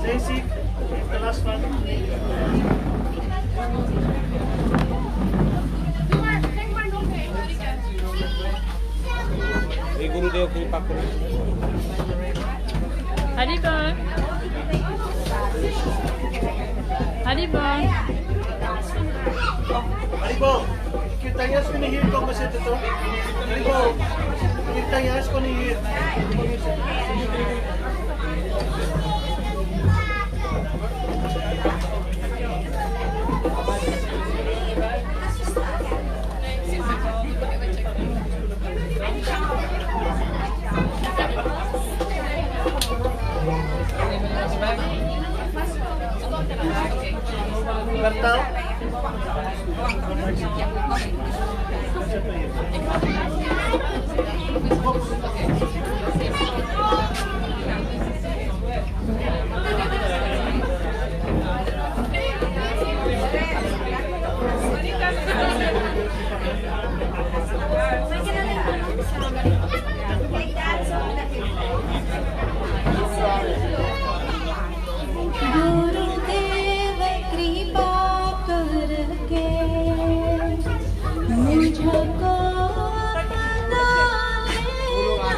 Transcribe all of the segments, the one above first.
Stacy, the last one. Hey Gurudev, कृपा करो। Haribol. Haribol. Haribol, kirtanyas ko ni Hir kung masit ito. Haribol, kirtanyas ko ni Hir. Bertau? गुरुदेव कृपा करके मुझको अपना लेना।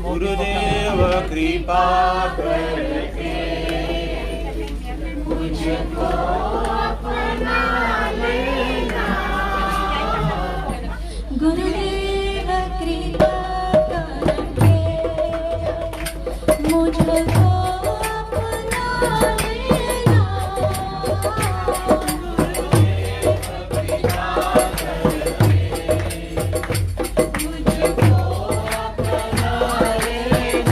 गुरुदेव कृपा करके मुझको अपना लेना। गुरुदेव कृपा करके मुझको अपना लेना। मुझको अपना लेना।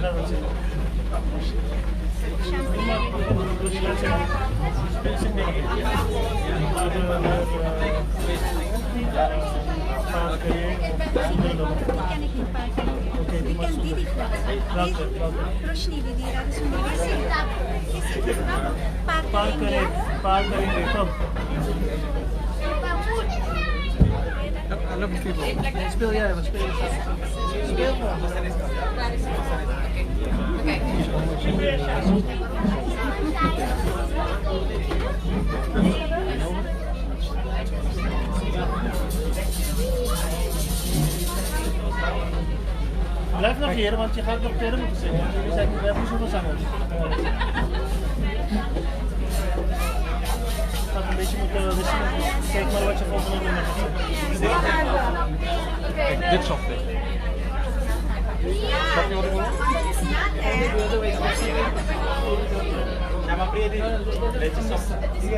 laat het zitten. Speel jij, wat speel je? Speel gewoon. Blijf nog hier, want je gaat nog verder moeten zingen. We hebben niet zoveel zangers. Je gaat een beetje moeten wisselen. Kijk maar wat je volgende nummer gaat. Dit soft. Ja, maar Brede, beetje soft. Nu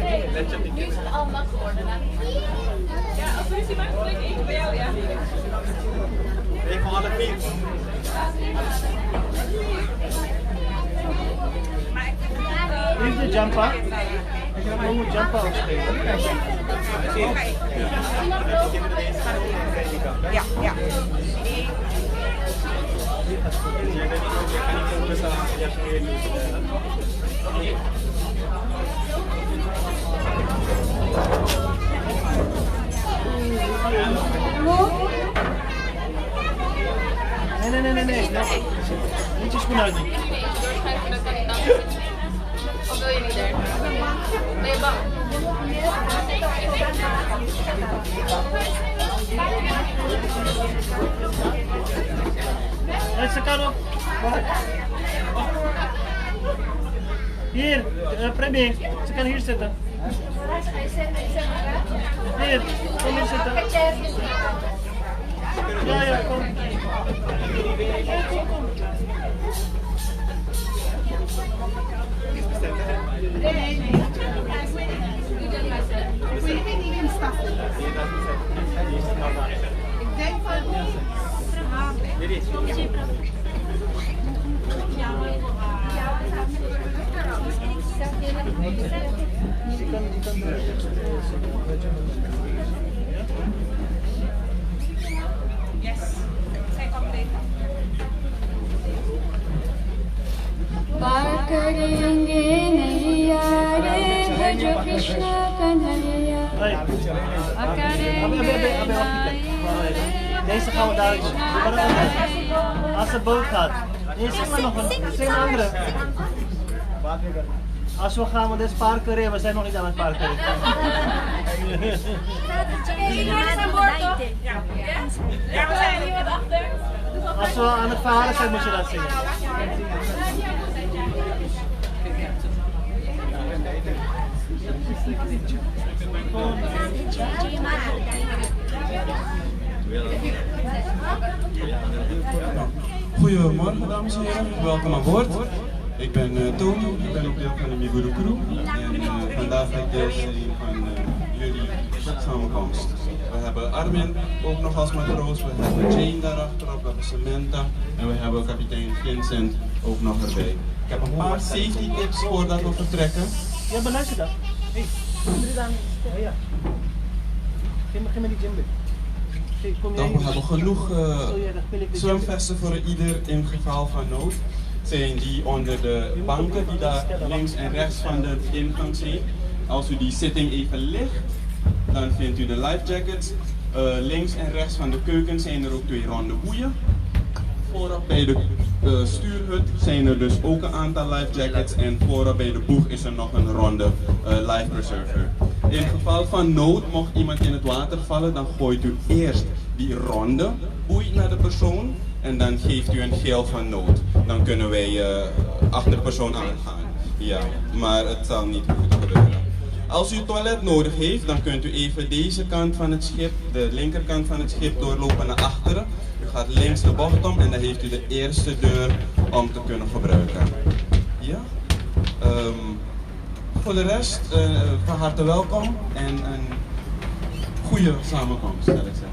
is het al nat geworden. Ja, als ruzie maakt, dan denk ik bij jou, ja. Ik van alle vier. Hier is de jumper. Je moet jumper afspelen. Ja, ja. Nee. Niet je schoen uit doen. Doorschuiven, dat kan niet dan. Of wil je niet er? Ben je bang? Hé, ze kan op. Hier, premier. Ze kan hier zitten. Hier, kom hier zitten. Ja, kom. Ik denk van... पार करेंगे नैया रे भजो Krishna Kanhaiya Deze gaan we dadelijk doen. Als de boot gaat. Nee, zeg maar nog een andere. Als we gaan, want dit is paardencarré, we zijn nog niet aan het paardencarré. Ja, we zijn hier wat achter. Als we aan het verhalen zijn, moet je dat zingen. Goedemorgen dames en heren, welkom aan boord. Ik ben Tony, ik ben ook deel van de Miguru Crew en vandaag ga ik deel zijn van jullie samenkomst. We hebben Armin ook nog als matroos, we hebben Jane daarachterop, we hebben Samantha en we hebben kapitein Vincent ook nog erbij. Ik heb een paar safety tips voordat we vertrekken. Ja, beluister dat. Hé, ja. Geef me die djembe. Dan we hebben genoeg zwemvesten voor ieder in geval van nood. Zijn die onder de banken die daar links en rechts van de ingang zijn. Als u die zitting even ligt, dan vindt u de life jackets. Links en rechts van de keuken zijn er ook 2 ronde boeien. Voorop bij de stuurhut zijn er dus ook een aantal life jackets en voorop bij de boeg is er nog een ronde life preserver. In geval van nood, mocht iemand in het water vallen, dan gooit u eerst die ronde boei naar de persoon en dan geeft u een geel van nood. Dan kunnen wij achter de persoon aangaan. Ja, maar het zal niet hoeven te gebeuren. Als u toilet nodig heeft, dan kunt u even deze kant van het schip, de linkerkant van het schip, doorlopen naar achteren. U gaat links de bocht om en dan heeft u de eerste deur om te kunnen gebruiken. Ja? Voor de rest, van harte welkom en een goede samenkomst, zal ik zeggen.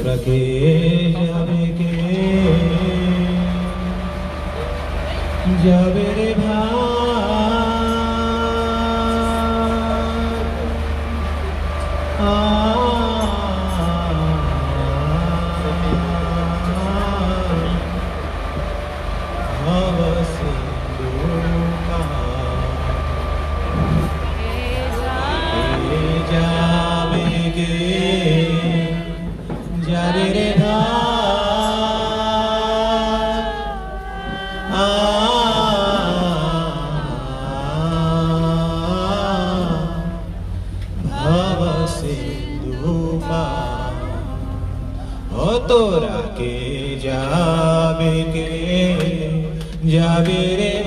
रखे जावे रे तोरा के जावे रे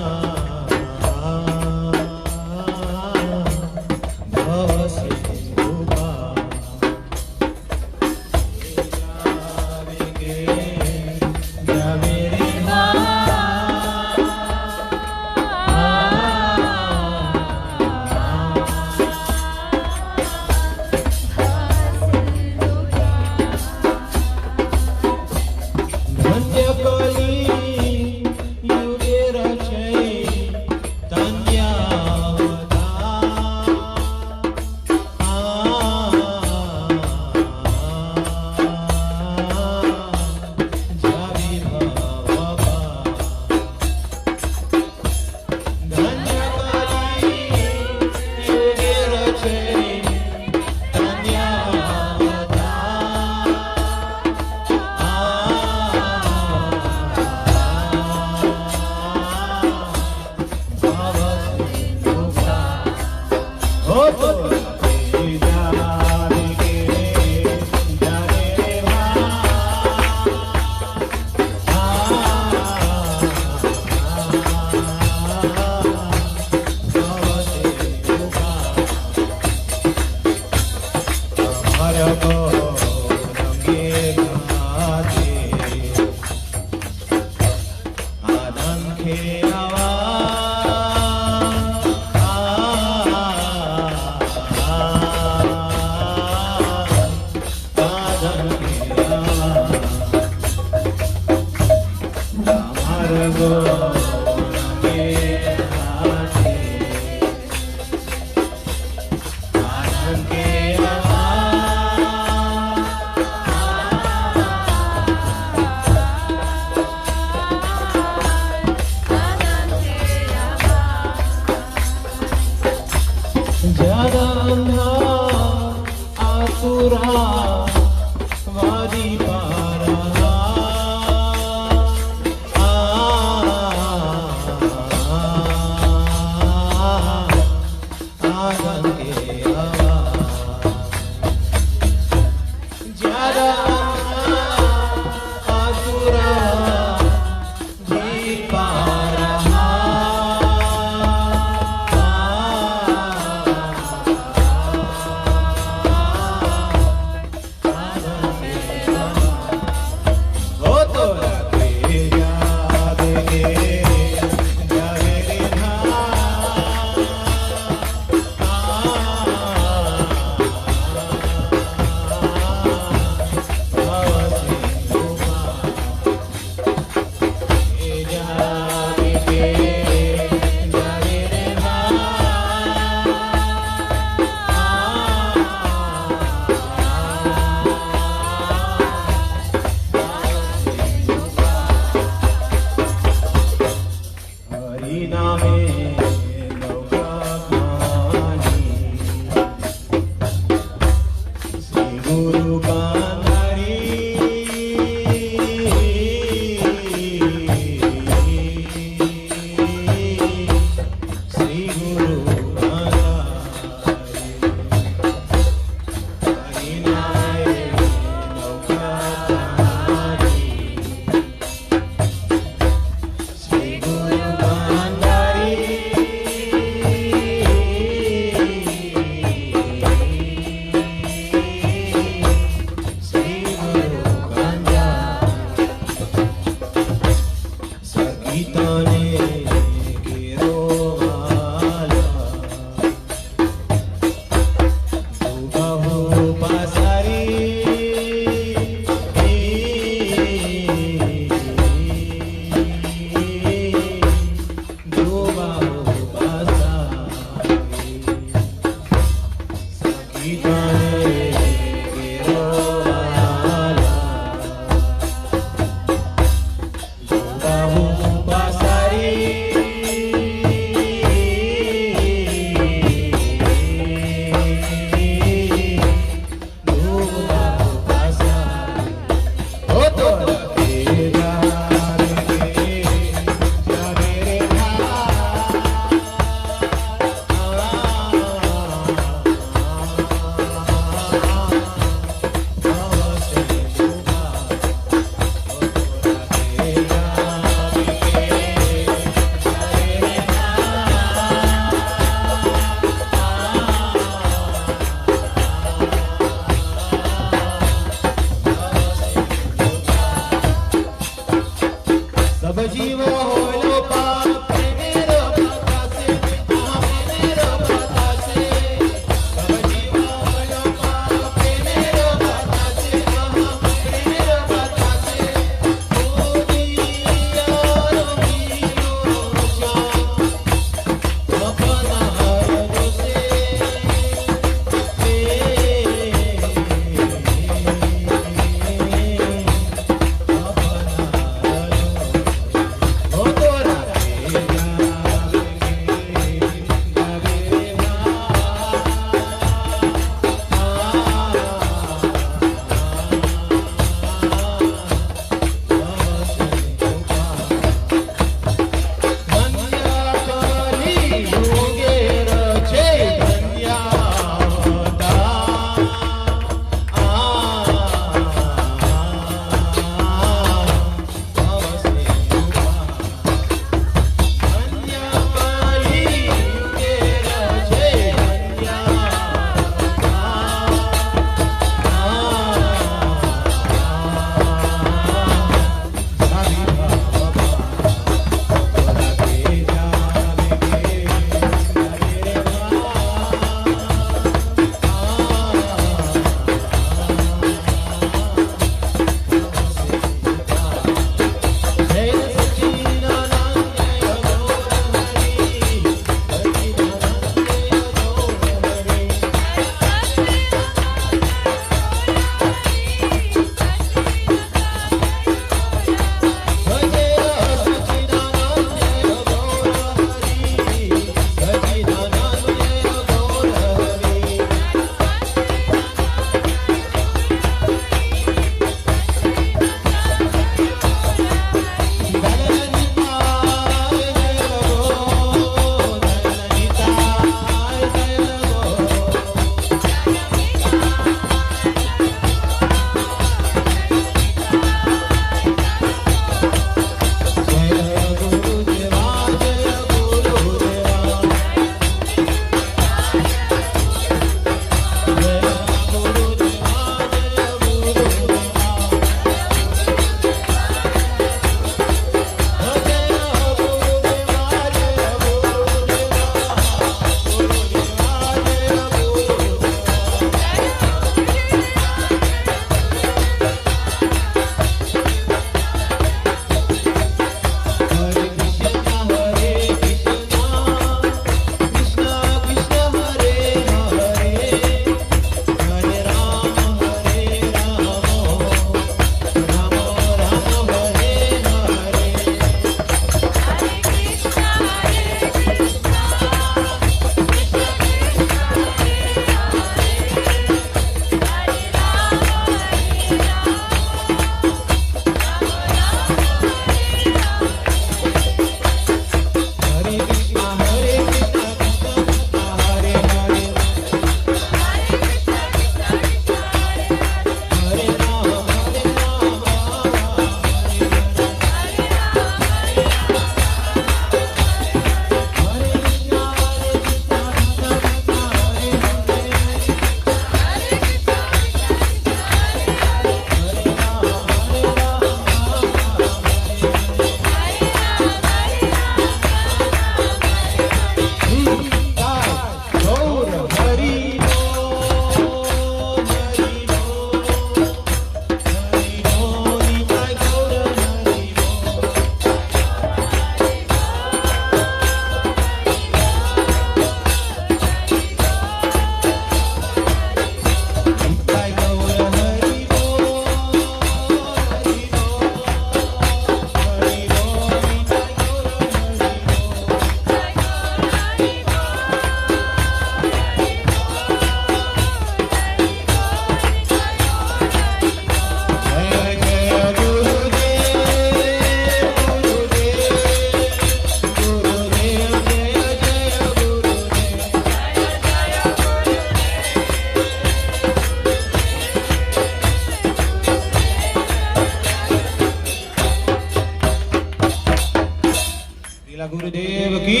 गुरुदेव की,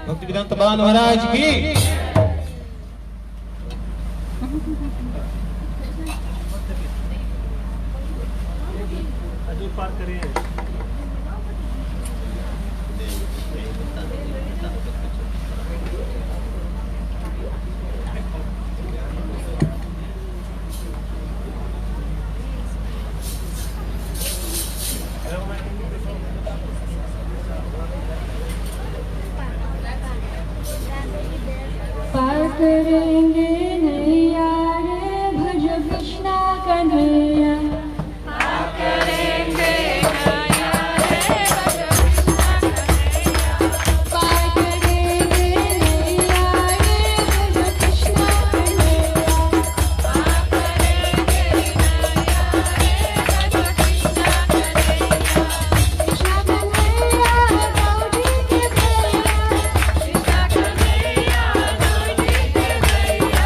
भक्ति वेदांत बाल महाराज की। पार करिए। पार करेंगे नैया रे भज कृष्णा कन्हैया। पार करेंगे नैया रे भज कृष्णा कन्हैया। पार करेंगे नैया रे भज कृष्णा कन्हैया। पार करेंगे नैया रे भज कृष्णा कन्हैया। कृष्णा कन्हैया गौरी के भैया। कृष्णा कन्हैया गौरी के भैया।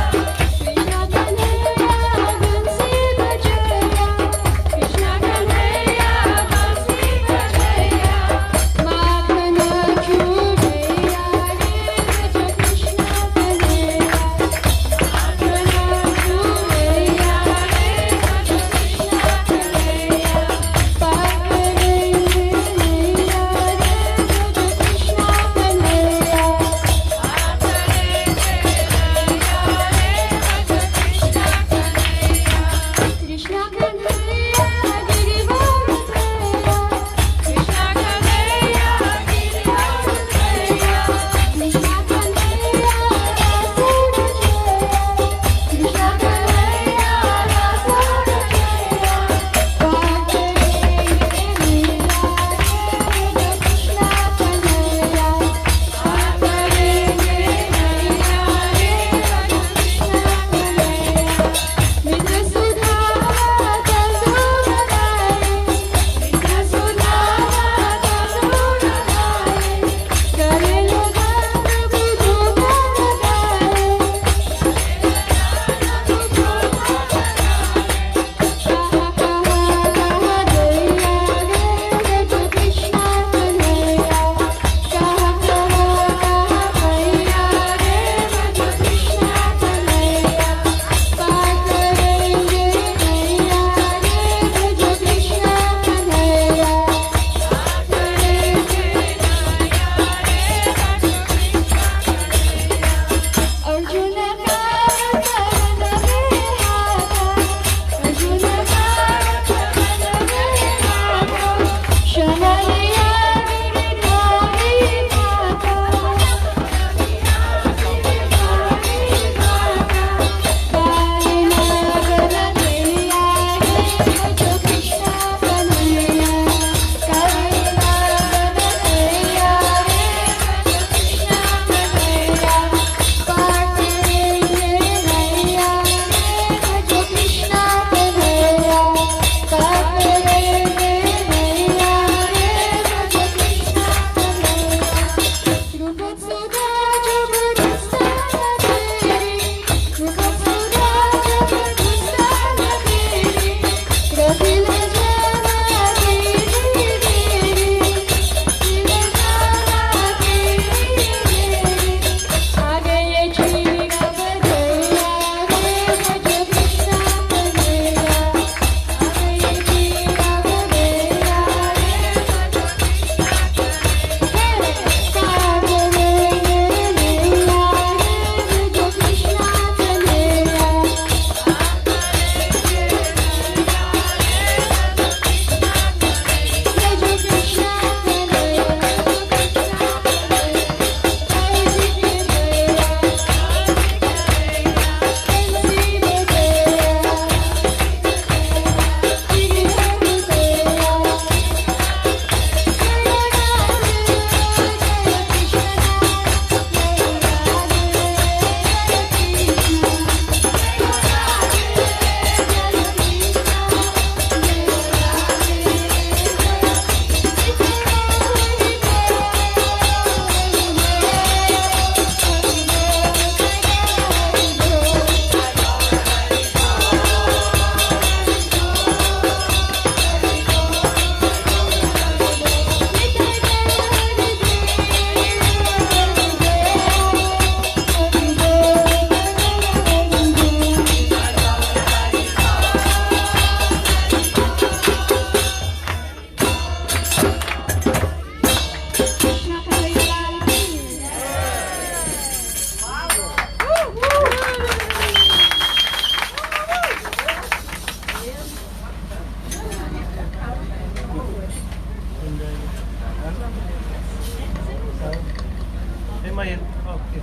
Nee, maar hier. Oh, oké.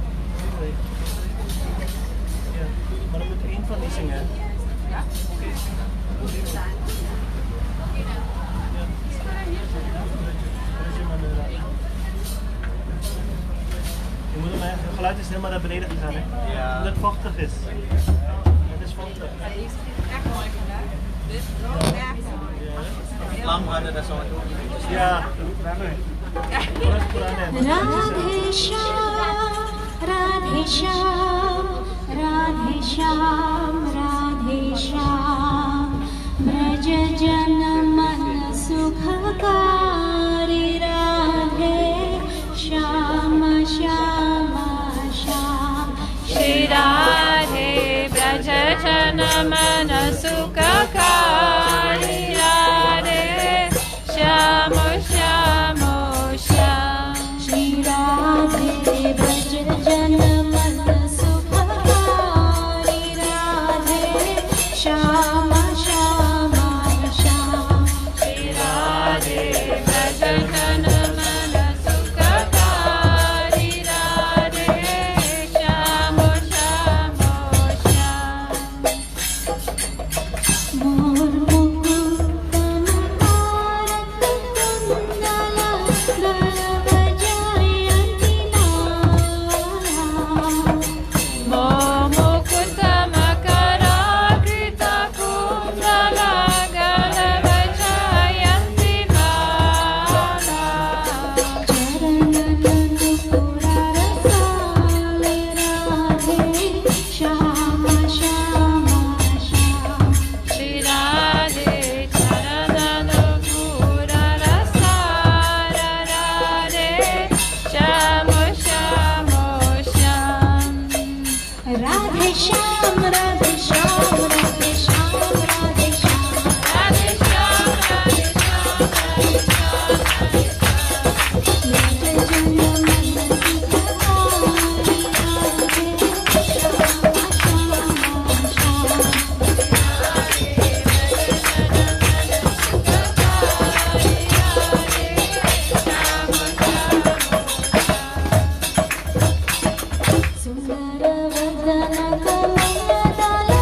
Sorry. Ja, maar dan moet één van die zingen. Ja? Oké. Ja. Je moet hem, het geluid is helemaal naar beneden gegaan, hè? Ja. Omdat het vochtig is. Het is vochtig. Echt mooi gedaan. Dit is wel echt mooi. Lang harder dan zo. Ja, Radhe Shyam, Radhe Shyam, Radhe Shyam, Radhe Shyam, Braj Jana Man Sukhakari Radhe Shyam, Shyam, Shyam, Shri Radhe Braj Jana Mana Sukhakari Radhe Shyam Shyam Shyam Shri Radhe Braj Jana Man Sukhakari Radhe Shyam, Shyam, Shyam. Shri Radhe Braj Jana Mana Sukhakari Radhe Shyam Shyam Shyam Mor mukutam tarak kundala dala jayanti mala Momukuta Makara Krita Kundala Galava Jayanti Mala charanandu purara sale radhe shama shama shama Shri Radhe Charananu Pura Rasara Radhe Shamo Shamo Sham Radhe Shyam, Radhe Shyam, Radhe Shyam, Radhe Shyam. Radhe Shyam Radhe Shyam Radhe Sundara Vadana Kalaya Dala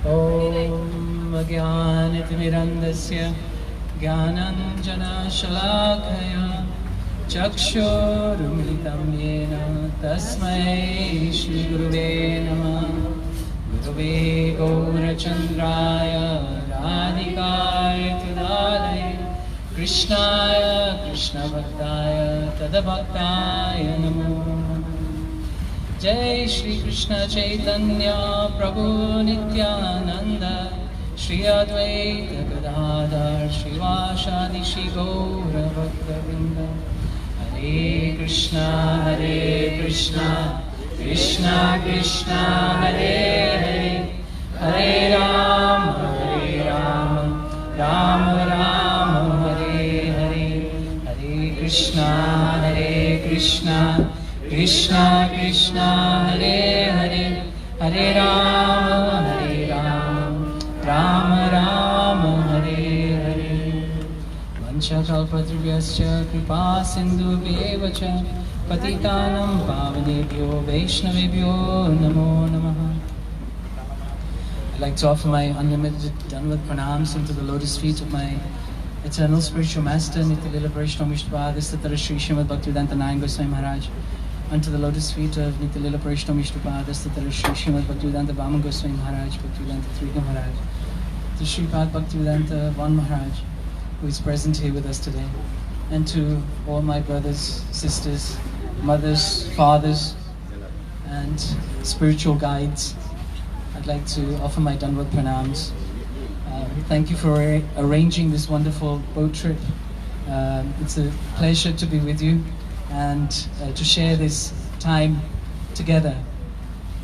ॐ अज्ञानतिमिरन्दस्य ज्ञानञ्जनशलाकया चक्षुरुमिलितं येन तस्मै श्रीगुरुवे नमः। गुरुवे गौरचन्द्राय राधिकाय तदालये कृष्णाय कृष्णभक्ताय तदभक्ताय नमो। जय श्री कृष्ण चैतन्य प्रभु नित्यानंद श्री अद्वैत गदाधर श्रीवासादि श्री गौर भक्तवृंद। हरे कृष्णा कृष्णा कृष्णा हरे हरे, हरे राम राम राम हरे हरे। हरे कृष्णा कृष्णा कृष्णा हरे हरे, हरे राम राम राम हरे हरे। वंशकल्पतरुभ्यश्च कृपा सिन्धुभ्येव च पतितानां पावनेभ्यो वैष्णवेभ्यो नमो नमः। I'd like to offer my unlimited Dandavat pranams into the lotus feet of my eternal spiritual master, Nitya-Lila Vaishnava Vishnupada Satara Sri Srimad Bhaktivedanta Nayan Goswami Maharaj. Unto the lotus feet of Nitya-Lila Vaishnava Vishnupada Satara Sri Srimad Bhaktivedanta Vaman Goswami Maharaj, Bhaktivedanta Trika Maharaj, to Sripad Bhaktivedanta Van Maharaj, who is present here with us today, and to all my brothers, sisters, mothers, fathers, and spiritual guides. I'd like to offer my Dandavat pranams. Thank you for arranging this wonderful boat trip. It's a pleasure to be with you and to share this time together.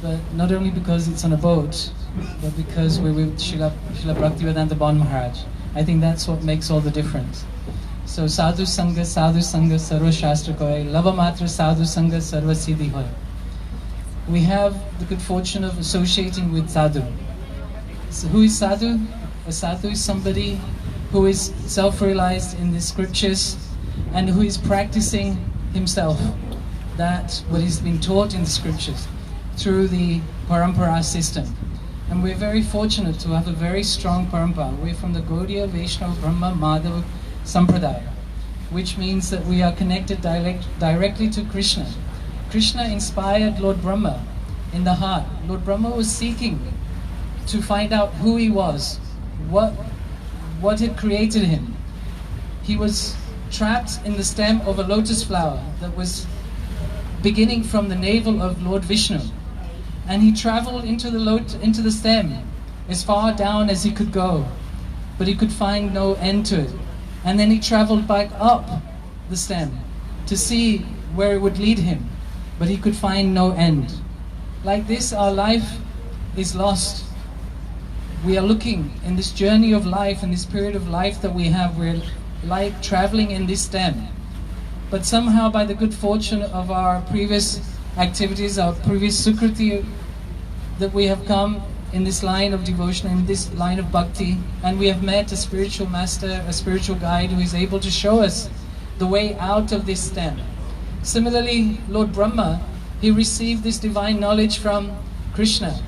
But not only because it's on a boat, but because we're with Srila Bhaktivedanta Van Maharaj. I think that's what makes all the difference. So sadhu sangha sarva shastra koy, lava matra sadhu sangha sarva siddhi hoy. We have the good fortune of associating with sadhu. So who is sadhu? A sadhu is somebody who is self-realized in the scriptures and who is practicing himself that what is being taught in the scriptures through the parampara system. And we're very fortunate to have a very strong parampara. We're from the Gaudiya Vaishnava Brahma Madhava Sampradaya, which means that we are connected directly to Krishna. Krishna inspired Lord Brahma in the heart. Lord Brahma was seeking to find out who he was, what had created him. He was trapped in the stem of a lotus flower that was beginning from the navel of Lord Vishnu. And he traveled into the stem as far down as he could go, but he could find no end to it. And then he traveled back up the stem to see where it would lead him, but he could find no end. Like this, our life is lost. We are looking in this journey of life, in this period of life that we have, we're like traveling in this stem. But somehow by the good fortune of our previous activities, our previous sukriti, that we have come in this line of devotion, in this line of bhakti, and we have met a spiritual master, a spiritual guide who is able to show us the way out of this stem. Similarly, Lord Brahma, he received this divine knowledge from Krishna.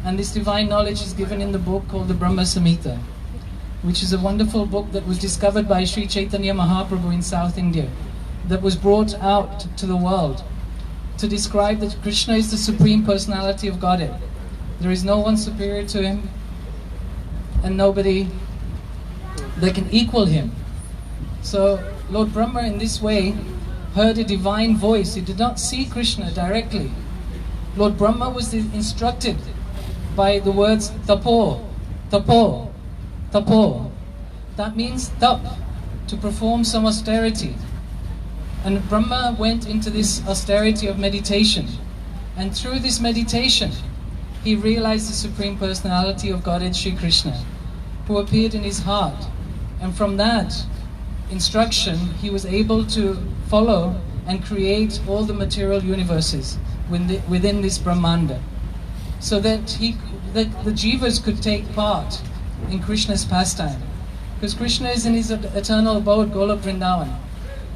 And this divine knowledge is given in the book called the Brahma Samhita, which is a wonderful book that was discovered by Sri Chaitanya Mahaprabhu in South India, that was brought out to the world to describe that Krishna is the Supreme Personality of Godhead. There is no one superior to him and nobody that can equal him. So Lord Brahma in this way heard a divine voice. He did not see Krishna directly. Lord Brahma was instructed by the words tapo, tapo, tapo. That means tap, to perform some austerity. And Brahma went into this austerity of meditation. And through this meditation, he realized the Supreme Personality of Godhead, Sri Krishna, who appeared in his heart. And from that instruction, he was able to follow and create all the material universes within this Brahmanda. so that the jivas could take part in Krishna's pastime. Because Krishna is in his eternal abode, Golok Vrindavan.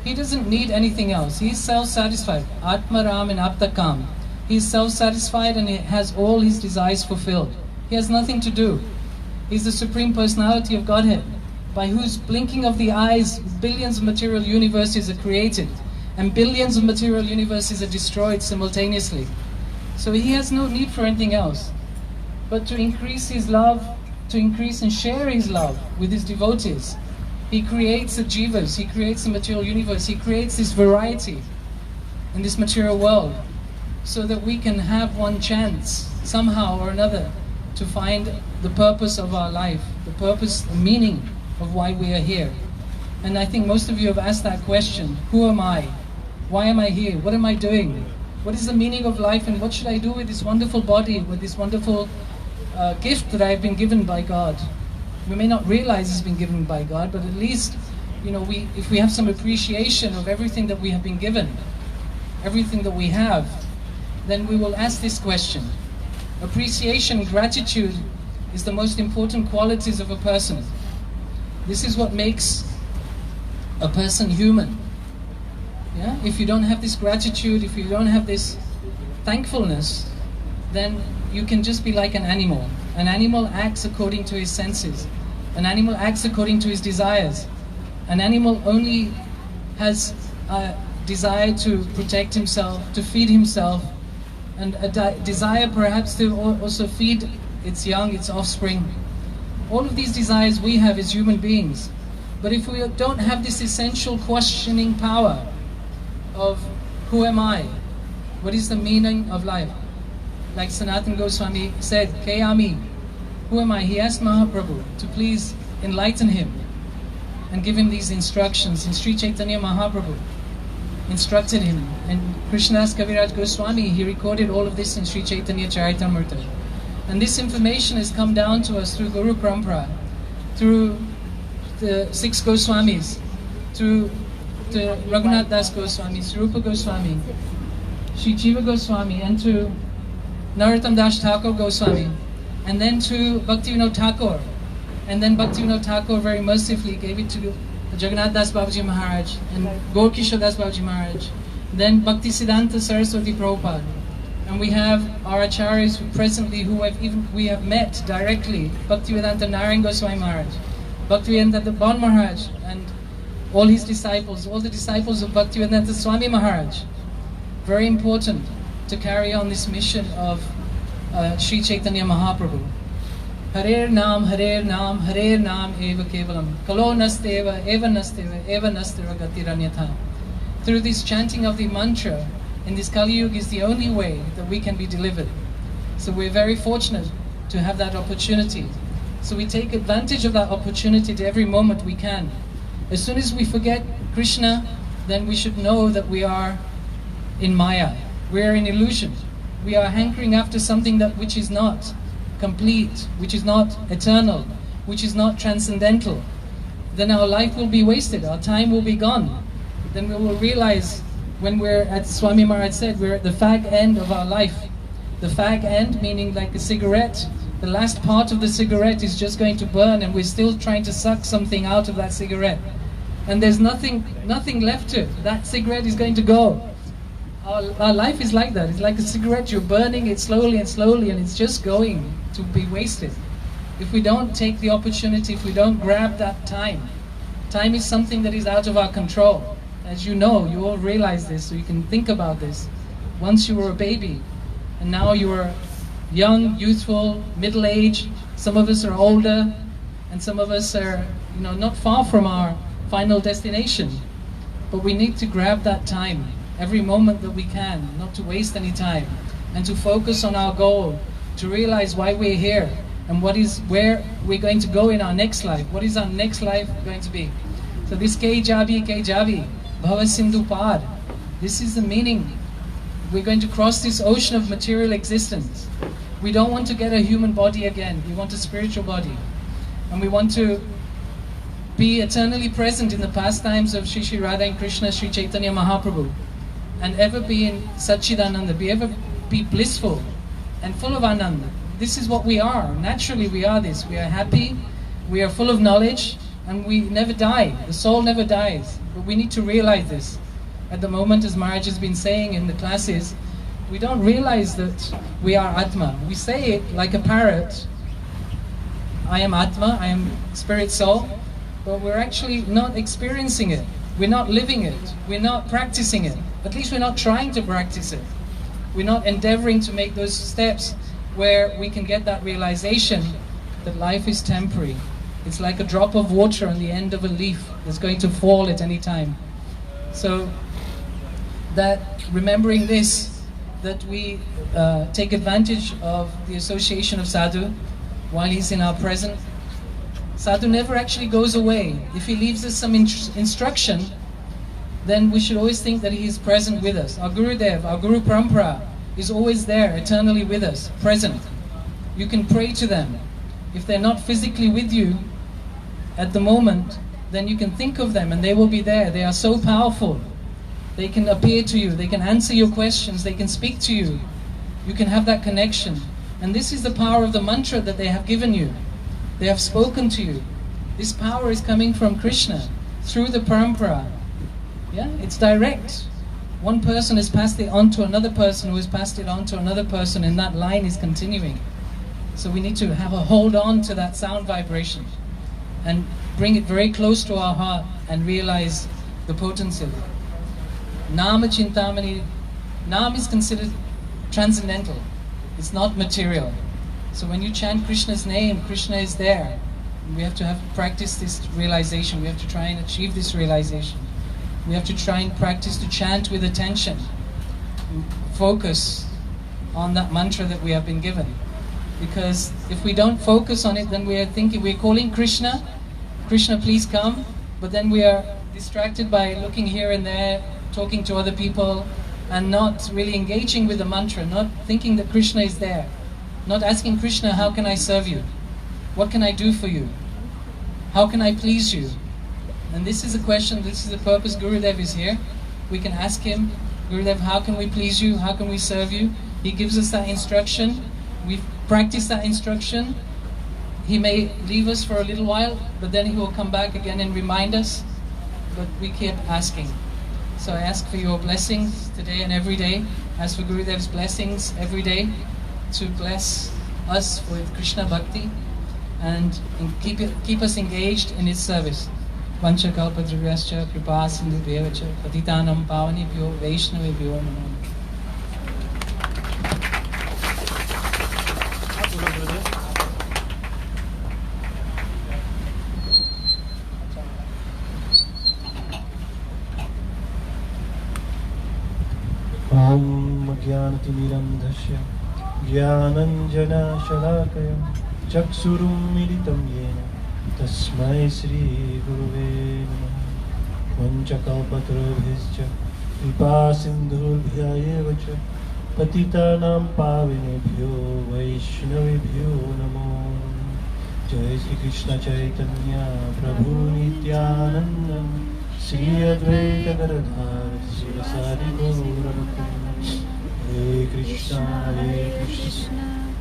He doesn't need anything else. He's self-satisfied. Atma Ram and Aptakam. He's self-satisfied and he has all his desires fulfilled. He has nothing to do. He's the Supreme Personality of Godhead, by whose blinking of the eyes billions of material universes are created and billions of material universes are destroyed simultaneously. So he has no need for anything else but to increase his love, to increase and share his love with his devotees. He creates the jivas, he creates the material universe, he creates this variety in this material world so that we can have one chance somehow or another to find the purpose of our life, the purpose, the meaning of why we are here. And I think most of you have asked that question: who am I? Why am I here? What am I doing? What is the meaning of life, and what should I do with this wonderful body, with this wonderful gift that I have been given by God? We may not realize it's been given by God, but at least, you know, if we have some appreciation of everything that we have been given, everything that we have, then we will ask this question. Appreciation, gratitude is the most important qualities of a person. This is what makes a person human. Yeah? If you don't have this gratitude, if you don't have this thankfulness, then you can just be like an animal. An animal acts according to his senses. An animal acts according to his desires. An animal only has a desire to protect himself, to feed himself, and a desire perhaps to also feed its young, its offspring. All of these desires we have as human beings. But if we don't have this essential questioning power of who am I? What is the meaning of life? Like Sanatana Goswami said, Kayami, who am I? He asked Mahaprabhu to please enlighten him and give him these instructions. And Sri Chaitanya Mahaprabhu instructed him. And Krishnadas Kaviraj Goswami, he recorded all of this in Sri Chaitanya Charitamrita. And this information has come down to us through Guru Parampara, through the 6 Goswamis, through the Raghunath Das Goswami, Rupa Goswami, Sri Jiva Goswami, and to Narottam Das Thakur Goswami, and then to Bhaktivinoda Thakur. And then Bhaktivinoda Thakur very mercifully gave it to Jagannath Das Babaji Maharaj and Gaurkishore Das Babaji Maharaj. Then Bhakti Siddhanta Saraswati Prabhupada. And we have our acharyas who presently we have met directly, Bhaktivedanta Narayan Goswami Maharaj, Bhaktivedanta Bon Maharaj, and all his disciples, all the disciples of Bhaktivedanta Swami Maharaj. Very important to carry on this mission of Sri Chaitanya Mahaprabhu. Harer Nam, Harer Nam, Harer Nam Eva Kevalam. Kalo Nasteva, Eva Nasteva, Eva Nasteva Gatiranyatha. Through this chanting of the mantra in this Kali Yuga is the only way that we can be delivered. So we're very fortunate to have that opportunity. So we take advantage of that opportunity at every moment we can. As soon as we forget Krishna, then we should know that we are in Maya. We are in illusion. We are hankering after something which is not complete, which is not eternal, which is not transcendental. Then our life will be wasted, our time will be gone. Then we will realize when we're, as Swami Maharaj said, we're at the fag end of our life. The fag end meaning like a cigarette. The last part of the cigarette is just going to burn and we're still trying to suck something out of that cigarette. And there's nothing left to it. That cigarette is going to go. Our life is like that. It's like a cigarette. You're burning it slowly and slowly and it's just going to be wasted. If we don't take the opportunity, if we don't grab that time. Time is something that is out of our control. As you know, you all realize this, so you can think about this. Once you were a baby, and now you are young, youthful, middle-aged. Some of us are older, and some of us are, not far from our final destination. But we need to grab that time, every moment that we can, not to waste any time, and to focus on our goal, to realize why we're here, and where we're going to go in our next life. What is our next life going to be? So this Kei Jabi, Bhava Sindhu Par. This is the meaning. We're going to cross this ocean of material existence. We don't want to get a human body again. We want a spiritual body. And we want to be eternally present in the pastimes of Shri Shri Radha and Krishna, Shri Chaitanya Mahaprabhu. And ever be in Satchidananda, ever be blissful and full of ananda. This is what we are. Naturally we are this. We are happy, we are full of knowledge, and we never die. The soul never dies. But we need to realize this. At the moment, as Maharaj has been saying in the classes, we don't realize that we are Atma. We say it like a parrot. I am Atma, I am spirit soul, but we're actually not experiencing it. We're not living it. We're not practicing it. At least we're not trying to practice it. We're not endeavoring to make those steps where we can get that realization that life is temporary. It's like a drop of water on the end of a leaf that's going to fall at any time. So that remembering this, that we take advantage of the association of sadhu while he's in our present. Sadhu never actually goes away. If he leaves us some instruction, then we should always think that he is present with us. Our Gurudev, our Guru Parampara is always there, eternally with us, present. You can pray to them. If they're not physically with you at the moment, then you can think of them and they will be there. They are so powerful. They can appear to you, they can answer your questions, they can speak to you. You can have that connection. And this is the power of the mantra that they have given you. They have spoken to you. This power is coming from Krishna through the parampara. Yeah, it's direct. One person has passed it on to another person who has passed it on to another person, and that line is continuing. So we need to have a hold on to that sound vibration and bring it very close to our heart and realize the potency of it. Nama Chintamani, Nam is considered transcendental. It's not material. So when you chant Krishna's name, Krishna is there. We have to practice this realization. We have to try and achieve this realization. We have to try and practice to chant with attention. Focus on that mantra that we have been given. Because if we don't focus on it, then we are thinking, we're calling Krishna, Krishna please come, but then we are distracted by looking here and there, talking to other people, and not really engaging with the mantra, not thinking that Krishna is there, not asking Krishna, how can I serve you? What can I do for you? How can I please you? And this is a question, this is the purpose Gurudev is here. We can ask him, Gurudev, how can we please you? How can we serve you? He gives us that instruction. We practice that instruction. He may leave us for a little while, but then he will come back again and remind us. But we keep asking. So I ask for your blessings today and every day. Ask for Gurudev's blessings every day to bless us with Krishna Bhakti and keep us engaged in His service. Vancha kalpadrivascha kripa sindhubheva cha patitanam pavanebhyo vaishnavebhyo namo. Om Jnanatimirandhasya Jnananjana-shalakaya Chaksurum militam yena Tasmai Sri Guruve Namaha. Vanchakalpatarubhischa Kripa sindhubhya cha Patitanam pavinebhyo Vaishnavebhyo namo. Jai Sri Krishna Chaitanya Prabhu Nityananda Sri Advaita Garadhar Sirasari Gauravatam. Hare Krishna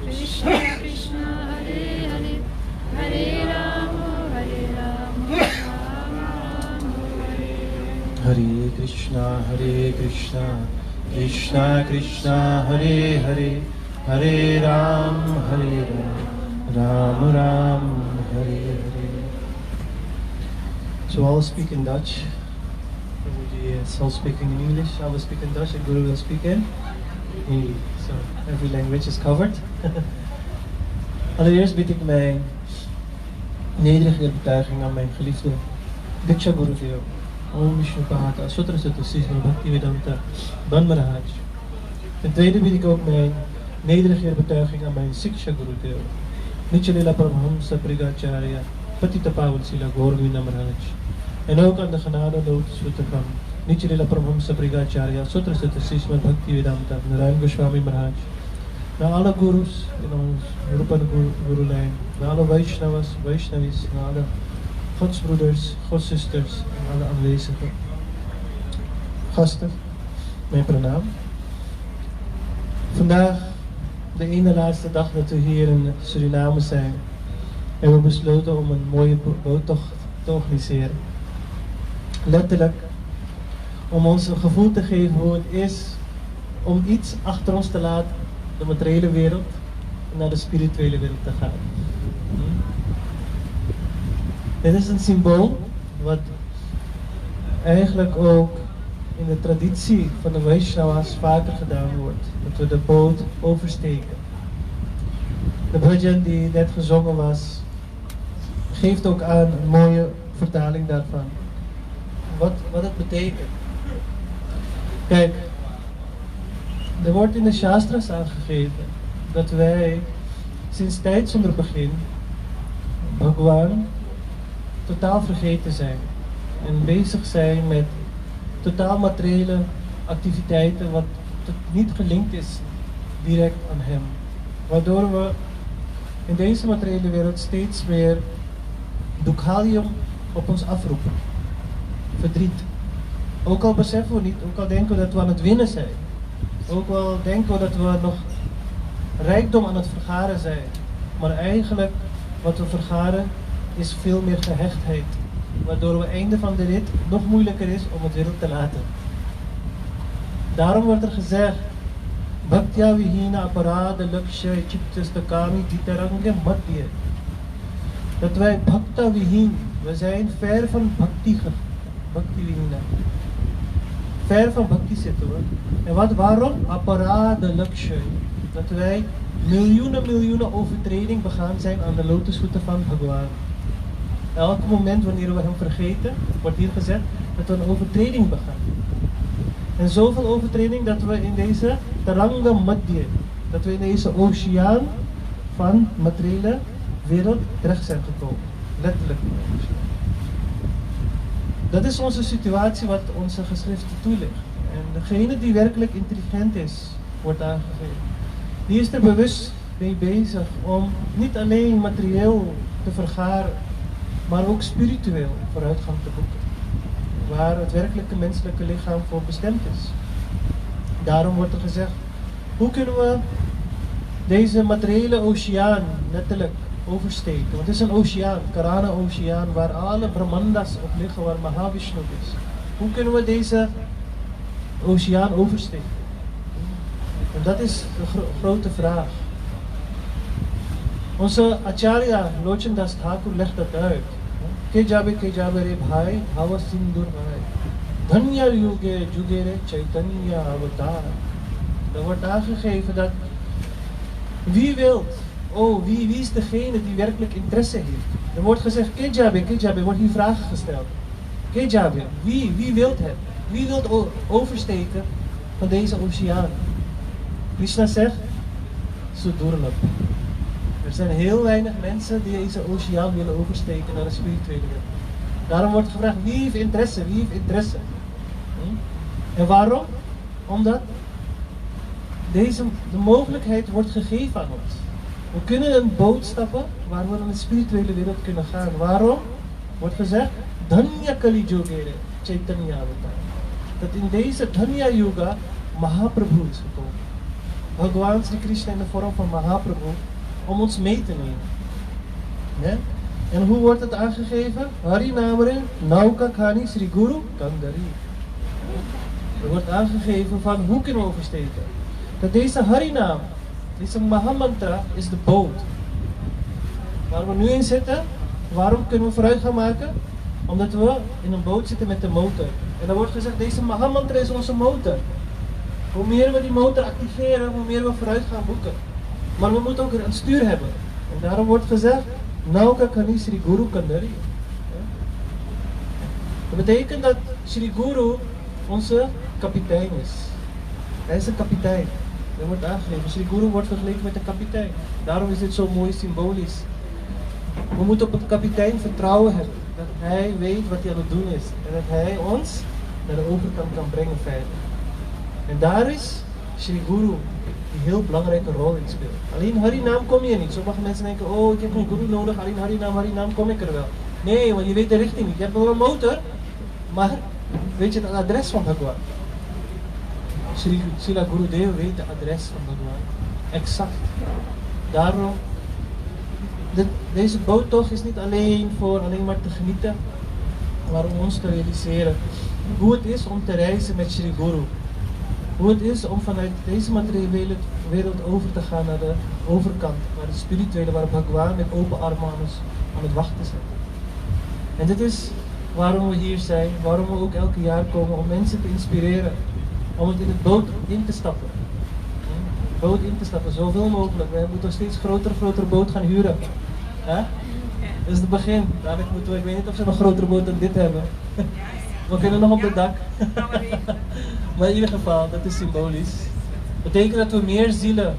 Krishna Krishna Hare Hare Hare Rama Rama Hare Hare Krishna Krishna Krishna Hare Hare Hare Ram Ram Ram Hare Hare. So I'll speak in Dutch. Yes, I'll speak in English. I will speak in Dutch and Guru will speak in Hindi. So every language is covered. Allereerst bied ik mijn nederige betuiging aan mijn geliefde Diksha Gurudev, Om Vishnupahata Sutra Sutta Sisma Bhaktivedanta Ban Maharaj. Ten tweede bied ik ook mijn nederige betuiging aan mijn Siksha Gurudev, Nichalila Paramahamsa Prigacharya Patita Pavan Sila Gauravinda Maharaj. En ook aan de genade-lotusvoeten van Nichalila Paramahamsa Prigacharya Sutra Sutta Sisma Bhaktivedanta Narayan Goswami Maharaj. Naar alle gurus in ons Rupa Guru-lijn, naar alle Vaishnavas, Vaishnavis, naar alle godsbroeders, godzusters en alle aanwezige gasten. Mijn pranaam. Vandaag de ene laatste dag dat we hier in Suriname zijn, hebben we besloten om een mooie boottocht te organiseren. Letterlijk om ons een gevoel te geven hoe het is om iets achter ons te laten, de materiële wereld, en naar de spirituele wereld te gaan. Dit is een symbool wat eigenlijk ook in de traditie van de Vaishnavas vaker gedaan wordt, dat we de boot oversteken. De bhajan die net gezongen was, geeft ook aan een mooie vertaling daarvan. Wat het betekent. Kijk, er wordt in de Shastras aangegeven dat wij sinds tijd zonder begin Bhagwan totaal vergeten zijn en bezig zijn met totaal materiële activiteiten wat niet gelinkt is direct aan hem. Waardoor we in deze materiële wereld steeds meer dukhalium op ons afroepen. Verdriet. Ook al beseffen we niet, ook al denken we dat we aan het winnen zijn. Ook al denken we dat we nog rijkdom aan het vergaren zijn. Maar eigenlijk wat we vergaren is veel meer gehechtheid. Waardoor het einde van de rit nog moeilijker is om het wereld te laten. Daarom wordt er gezegd, Bhaktya vihina aparada lakshya chittastakami ditaranga madhya. Dat wij bhakta vihin, we zijn ver van bhakti vihina. Ver van bhakti zitten we. En waarom? Aparada lakshya. Dat wij miljoenen overtredingen begaan zijn aan de lotusvoeten van Bhagwan. Elk moment wanneer we hem vergeten, wordt hier gezegd dat we een overtreding begaan. En zoveel overtreding dat we in deze Taranga Madhya, dat we in deze oceaan van materiële wereld terecht zijn gekomen. Letterlijk. Dat is onze situatie wat onze geschriften toelicht. En degene die werkelijk intelligent is, wordt aangegeven. Die is er bewust mee bezig om niet alleen materieel te vergaren, maar ook spiritueel vooruitgang te boeken. Waar het werkelijke menselijke lichaam voor bestemd is. Daarom wordt er gezegd, hoe kunnen we deze materiële oceaan letterlijk oversteken? Want het is een oceaan, Karana-oceaan, waar alle Brahmandas op liggen, waar Mahavishnu is. Hoe kunnen we deze oceaan oversteken? En dat is de grote vraag. Onze Acharya Lochandas Thakur legt dat uit. Ke jabe re bhai, hava sindur bhai. Dhanya yuge jugere chaitanya avatar. Er wordt aangegeven dat wie wilt, wie is degene die werkelijk interesse heeft. Er wordt gezegd, ke jabe, wordt hier vragen gesteld. Ke jabe, wie wilt het? Wie wilt oversteken van deze oceaan? Krishna zegt, Sudurlab. Er zijn heel weinig mensen die deze oceaan willen oversteken naar de spirituele wereld. Daarom wordt gevraagd, wie heeft interesse? En waarom? Omdat de mogelijkheid wordt gegeven aan ons. We kunnen een boot stappen waar we naar de spirituele wereld kunnen gaan. Waarom? Wordt gezegd, Dhanya Kali Yogere Chaitanya Avatar. Dat in deze Dhanya Yuga Mahaprabhu is gekomen. Bhagwan Sri Krishna in de vorm van Mahaprabhu om ons mee te nemen. Ja? En hoe wordt het aangegeven? Harinamare Nauka Khani Sri Guru Kandari. Er wordt aangegeven van hoe kunnen we oversteken. Dat deze Harinaam, deze Mahamantra is de boot. Waar we nu in zitten, waarom kunnen we vooruit gaan maken? Omdat we in een boot zitten met de motor. En dan wordt gezegd, deze Mahamantra is onze motor. Hoe meer we die motor activeren, hoe meer we vooruit gaan boeken. Maar we moeten ook een stuur hebben. En daarom wordt gezegd, Nauka Kani Sri Guru Kandari. Dat betekent dat Sri Guru onze kapitein is. Hij is een kapitein. Dat wordt aangegeven. Sri Guru wordt vergeleken met een kapitein. Daarom is dit zo mooi symbolisch. We moeten op het kapitein vertrouwen hebben. Dat hij weet wat hij aan het doen is. En dat hij ons naar de overkant kan brengen veilig. En daar is Sri Guru die heel belangrijke rol in speelt. Alleen Harinam kom je niet. Sommige mensen denken, ik heb een guru nodig, alleen Harinam kom ik er wel. Nee, want je weet de richting niet. Je hebt wel een motor, maar weet je het adres van Bhagwan? Srila Gurudev weet het adres van Bhagwan. Exact. Daarom, deze boottocht is niet alleen voor alleen maar te genieten, maar om ons te realiseren hoe het is om te reizen met Sri Guru. Hoe het is om vanuit deze materiële wereld over te gaan naar de overkant, naar de spirituele, waar Bhagwan met open armen aan het wachten zit. En dit is waarom we hier zijn, waarom we ook elke jaar komen, om mensen te inspireren, om het in het boot in te stappen. Boot in te stappen, zoveel mogelijk. We moeten een steeds grotere boot gaan huren. Dat is het begin. Dadelijk moeten we, ik weet niet of ze nog een grotere boot dan dit hebben. We kunnen nog op het dak. Maar in ieder geval, dat is symbolisch. Dat betekent dat we meer zielen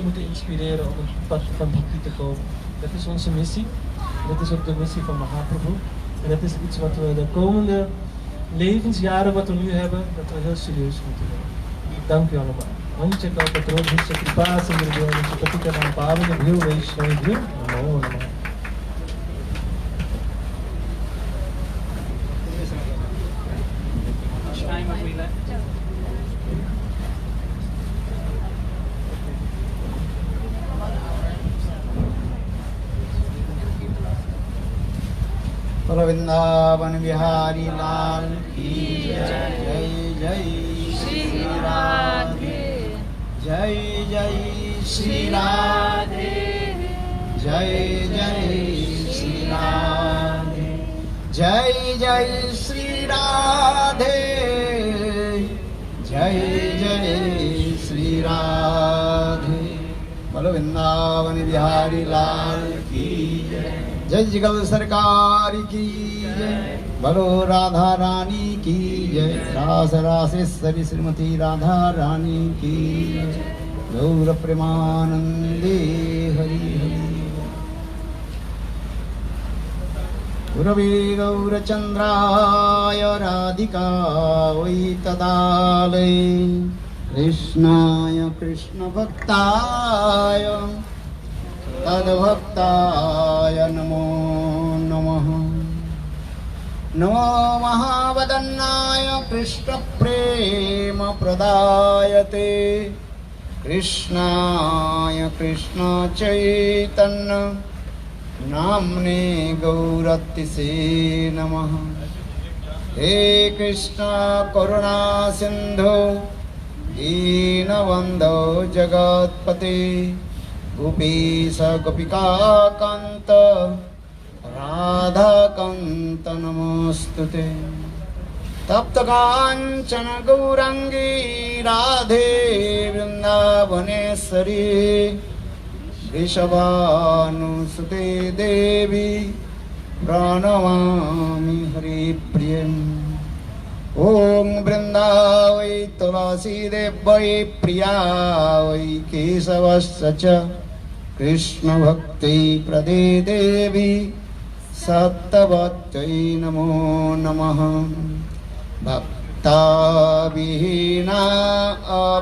moeten inspireren om het pad van Bhakti te komen. Dat is onze missie. Dat is ook de missie van Mahaprabhu. En dat is iets wat we de komende levensjaren wat we nu hebben, dat we heel serieus moeten doen. Dank u allemaal. Vanche Kalpatro Bhisha Kripa Sindhu Vanche Patitanam Pavanebhyo Vaishnavebhyo Namo Namaha. How much time have we left? Vrindavan Bihari लाल की जय जय श्री राधे जय जय श्री राधे जय जय श्री राधे जय जय श्री राधे जय जय श्री राधे बोलो वृंदावन बिहारी लाल की जय जय जगल सरकार की जय बोलो राधा रानी की जय रास रासेश्वरी श्रीमती राधा रानी की जय गौर प्रेमानंदे हरि हरि गुरवे गौरचंद्राय राधिकायै तदालये कृष्णाय कृष्ण भक्ताय तद्भक्ताय नमो नमः नमो महावदन्नाय कृष्णप्रेम प्रदायते कृष्णाय कृष्ण चैतन्य नाम्ने गौरतिसे नमः हे कृष्ण करुणा सिंधु दीनबन्धो जगत्पते गोपीश गोपिका कांत राधा कांत नमोस्तुते तप्त कांचन गौरांगी राधे वृंदावनेश्वरी वृषभानुसुते देवी प्रणमामि हरिप्रियम् ओम वृंदावै तुलसी देवै प्रिया वै केशवस्य च कृष्ण भक्ति प्रदे देवी सत्यवत्यै नमो नमः भक्ता विहीना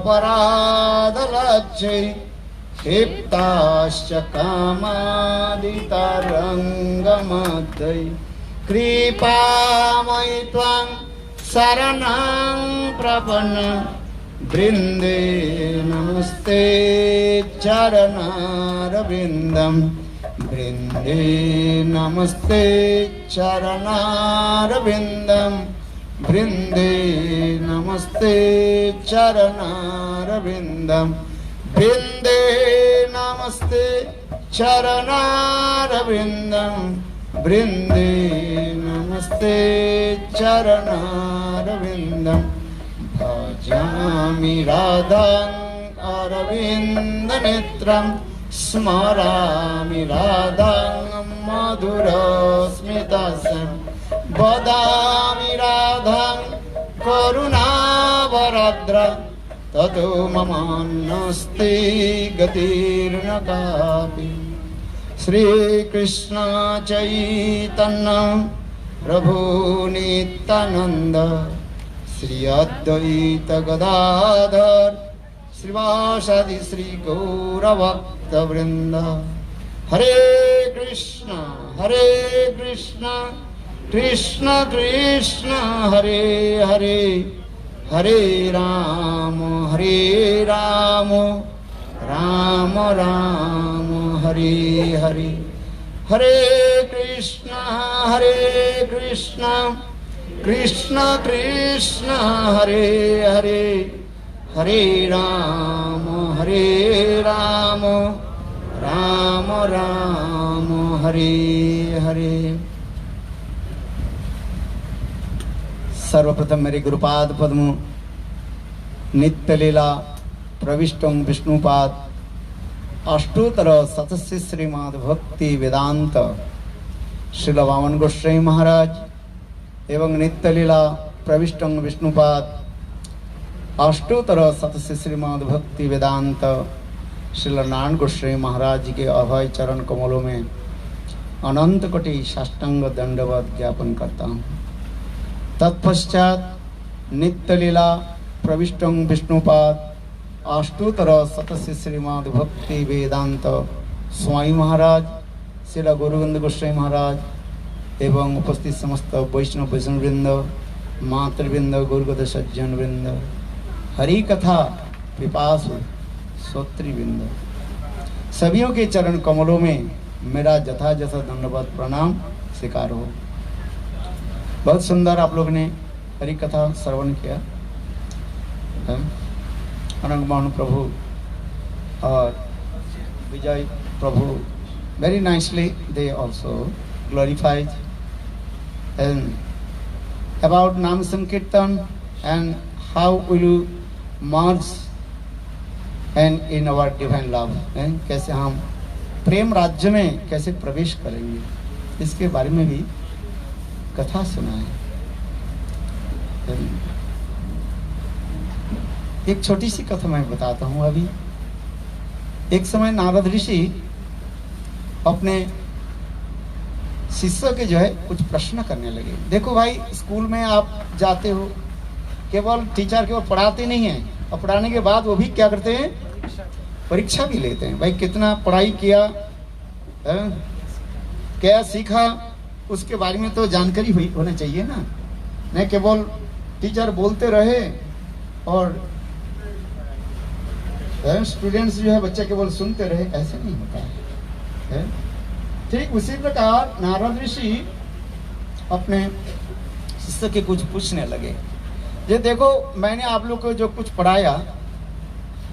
अपराधलज्जै क्षिप्ताश्च कामादितरङ्गमध्यै कृपामयि त्वां शरणं प्रपन्न वृंदे नमस्ते चरणारविन्दं वृंदे नमस्ते चरणारविन्दं वृंदे नमस्ते चरणारविन्दं वृंदे नमस्ते चरणारविन्दं वृंदे नमस्ते चरणारविन्दं भजामि राधां अरविन्दनेत्रं स्मरामि राधां मधुरस्मितस्य वदामि राधां करुणावरद्र ततो ममान्नस्ति गतिर्न कापि श्री कृष्ण चैतन्य प्रभु नित्यानंद श्री अद्वैत गदाधर श्रीवासादि श्री गौरभक्त वृंद हरे कृष्ण कृष्ण कृष्ण हरे हरे हरे राम राम राम हरे हरे, हरे कृष्ण कृष्ण कृष्ण हरे हरे, हरे राम राम राम हरे हरे। सर्वप्रथम मेरे गुरुपाद पद्म नित्य लीला प्रविष्टं विष्णुपाद अष्टोत्तर सतस्य श्रीमद् भक्ति वेदांत श्रील वामन गोस्वामी महाराज एवं नित्य लीला प्रविष्टं विष्णुपाद अष्टोत्तर सतस्य श्रीमद् भक्ति वेदांत श्रील नारायण गोस्वामी महाराज जी के अभय चरण कमलों में अनंत कोटि साष्टांग दंडवत ज्ञापन करता हूँ। तत्पश्चात नित्य लीला प्रविष्टं विष्णुपाद अष्टोत्तर सतस्य श्रीमद् भक्ति वेदांत स्वामी महाराज श्रील गुरुगोविंद गोस्वामी महाराज एवं उपस्थित समस्त वैष्णव वृंद मातृवृंद गुरुगत सज्जन वृंद हरि कथा पिपासु श्रोतृवृंद सभियों के चरण कमलों में मेरा जथा जथा दंडवत प्रणाम स्वीकार हो। बहुत सुंदर आप लोग ने हरि कथा श्रवण किया। अनंग मोहन प्रभु और विजय प्रभु very nicely they also glorified and about Nam Sankirtan and how will you merge and in our divine love and कैसे हम प्रेम राज्य में कैसे प्रवेश करेंगे इसके बारे में भी कथा सुना है। एक छोटी सी कथा मैं बताता हूँ। अभी एक समय नारद ऋषि अपने शिष्य के जो है कुछ प्रश्न करने लगे। देखो भाई, स्कूल में आप जाते हो, केवल टीचर केवल पढ़ाते नहीं हैं और पढ़ाने के बाद वो भी क्या करते हैं, परीक्षा भी लेते हैं। भाई कितना पढ़ाई किया, क्या सीखा, उसके बारे में तो जानकारी हुई होना चाहिए ना। नहीं केवल टीचर बोलते रहे और स्टूडेंट्स जो है बच्चे केवल सुनते रहे, ऐसे नहीं होता है। ठीक उसी प्रकार नारद ऋषि अपने शिष्य के कुछ पूछने लगे। ये देखो, मैंने आप लोग को जो कुछ पढ़ाया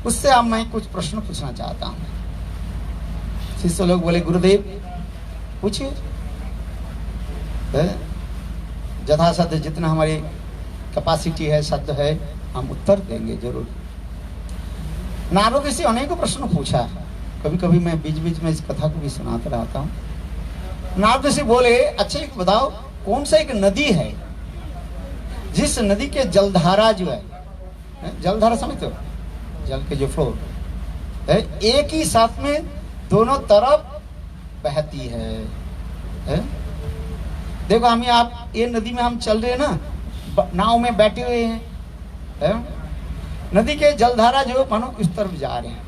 उससे अब मैं कुछ प्रश्न पूछना चाहता हूँ। शिष्य लोग बोले, गुरुदेव पूछिए। यथासाध्य जितना हमारी कैपेसिटी है, शब्द है, हम उत्तर देंगे जरूर। नारद ऋषि अनेकों प्रश्न पूछा। कभी कभी मैं बीच बीच में इस कथा को भी सुनाता रहता हूँ। नारद ऋषि बोले, अच्छा एक बताओ, कौन सा एक नदी है जिस नदी के जलधारा जो है, जलधारा समझते हो, जल के जो फ्लो है, एक ही साथ में दोनों तरफ बहती है। देखो हम आप ये नदी में हम चल रहे हैं ना, नाव में बैठे हुए हैं, नदी के जलधारा जो मानो इस तरफ जा रहे हैं,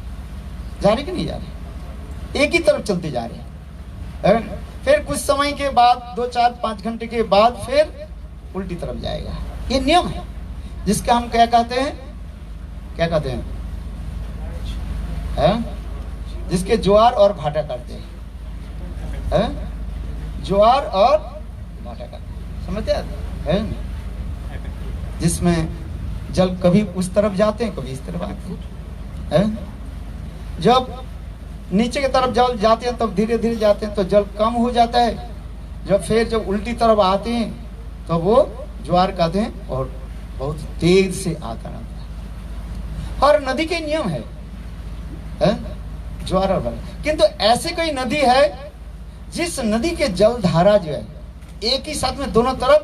जा रहे कि नहीं जा रहे, एक ही तरफ चलते जा रहे हैं। फिर कुछ समय के बाद 2, 4, 5 घंटे के बाद फिर उल्टी तरफ जाएगा। ये नियम है जिसका हम क्या कहते हैं, क्या कहते हैं, जिसके ज्वार और भाटा करते हैं, ज्वार और भाटा करते हैं, समझते हैं? जिसमें जल कभी उस तरफ जाते हैं, कभी इस तरफ आते हैं। जब नीचे की तरफ जल जाते हैं तब धीरे धीरे जाते हैं तो जल कम हो जाता है। जब उल्टी तरफ आते हैं तो वो ज्वार कहते हैं और बहुत तेज से आता रहता है। हर नदी के नियम है, ज्वार और भाटा। किंतु ऐसी कोई नदी है जिस नदी के जल धारा जो है एक ही साथ में दोनों तरफ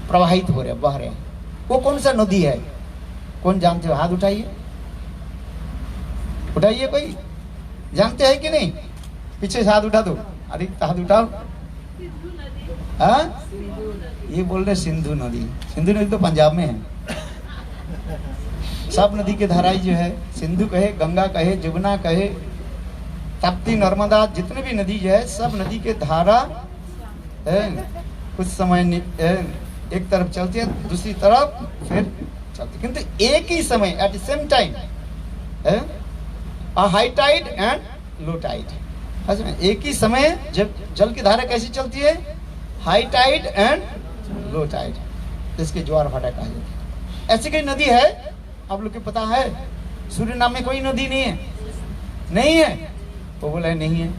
प्रवाहित हो रहे, बह रहे हैं। वो कौन सा नदी है, कौन जानते हो? हाथ उठाइए, उठाइए। कोई जानते हैं कि नहीं? पीछे से हाथ उठा दो, अधिक हाथ उठाओ। हाँ, ये बोल रहे सिंधु नदी। सिंधु नदी तो पंजाब में है। सब नदी के धाराएं जो है, सिंधु कहे, गंगा कहे, जमुना कहे, ताप्ती, नर्मदा, जितने भी नदी जो है सब नदी के धारा कुछ समय एक तरफ चलती है, दूसरी तरफ फिर चलती है, किंतु एक ही समय at the same time high tide and low tide. एक ही समय जब जल की धारा कैसी चलती है, high tide and low tide, इसके ज्वार भाटा कहा जाता है। ऐसी कोई नदी है आप लोग को पता है? सूर्य नाम में कोई नदी नहीं है? नहीं है? वो बोला नहीं है।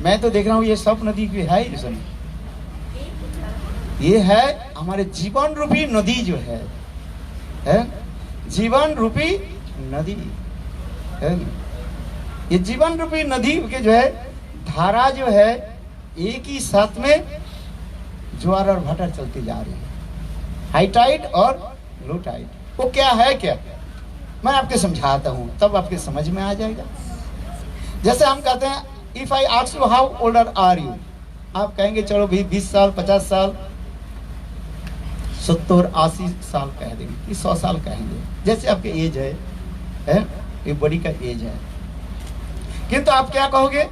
मैं तो देख रहा हूँ ये सब नदी की है इस समय। ये है हमारे जीवन रूपी नदी जो है जीवन रूपी नदी है। ये जीवन रूपी नदी के जो है धारा जो है एक ही साथ में ज्वार और भाटा चलती जा रही है, हाई टाइड और लो टाइड। वो क्या है, क्या मैं आपको समझाता हूँ तब आपके समझ में आ जाएगा। जैसे हम कहते हैं if I ask you how older are you, आप कहेंगे चलो भाई 20 साल 50 साल 70-80 साल कह देंगे कि 100 साल कहेंगे, जैसे आपके एज है ये बॉडी का एज है। किंतु आप क्या कहोगे,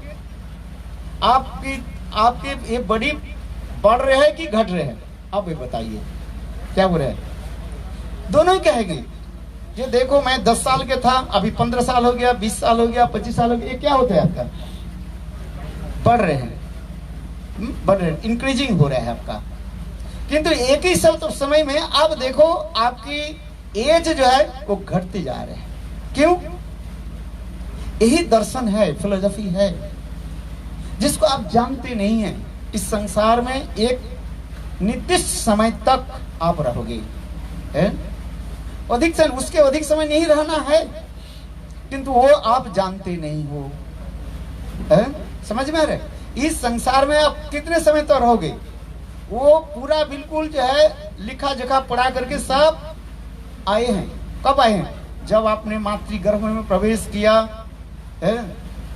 आपकी ये बॉडी बढ़ रहे हैं कि घट रहे हैं? आप ये बताइए क्या बोल रहे हैं? दोनों ही कहेंगे। ये देखो मैं 10 साल के था, अभी 15 साल हो गया, 20 साल हो गया, 25 साल हो गया। ये क्या होता है आपका? बढ़ रहे हैं, बढ़ रहे हैं, इंक्रीजिंग हो रहा है आपका। किंतु एक ही समय में आप देखो आपकी एज जो है वो घटती जा रहे हैं। क्यों? यही दर्शन है, फिलोसफी है जिसको आप जानते नहीं हैं। इस संसार में एक निर्दिष्ट समय तक आप रहोगे, अधिक समय, उसके अधिक समय नहीं रहना है, किंतु वो आप जानते नहीं हो। समझ में आ रहे? इस संसार में आप कितने समय तक रहोगे वो पूरा बिल्कुल जो है लिखा जखा पढ़ा करके सब आए हैं। कब आए हैं? जब आपने मातृगर्भ में प्रवेश किया